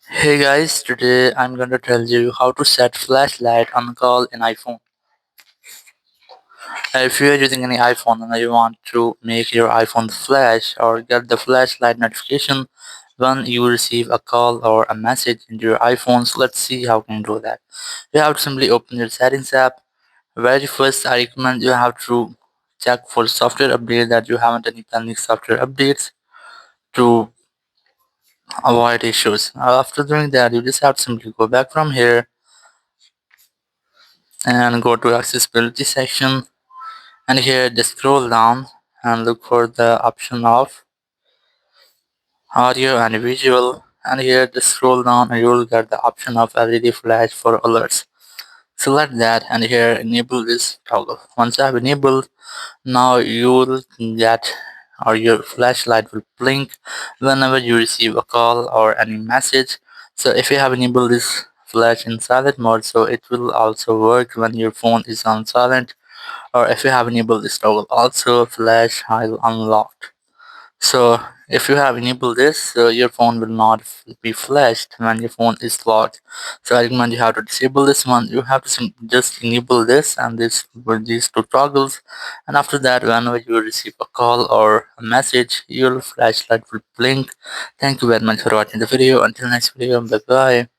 Hey guys, today I'm going to tell you how to set flashlight on call in iPhone. If you are using any iPhone and you want to make your iPhone flash or get the flashlight notification when you receive a call or a message into your iPhone, so let's see how can you do that. You have to simply open your settings app. Very first, I recommend you have to check for software update that you haven't any pending software updates to avoid issues. After doing that, you just have to simply go back from here and go to accessibility section, and here just scroll down and look for the option of audio and visual, and here just scroll down and you will get the option of LED flash for alerts. Select that and here enable this toggle. Once you have enabled, now you will get or your flashlight will blink whenever you receive a call or any message. So if you have enabled this flash in silent mode, so it will also work when your phone is on silent, or if you have enabled this toggle also flash while unlocked. So if you have enabled this, so your phone will not be flashed when your phone is locked. So I recommend you have to disable this one. You have to just enable this and this with these two toggles, and after that whenever you receive a call or a message, your flashlight will blink. Thank you very much for watching the video. Until next video, bye bye.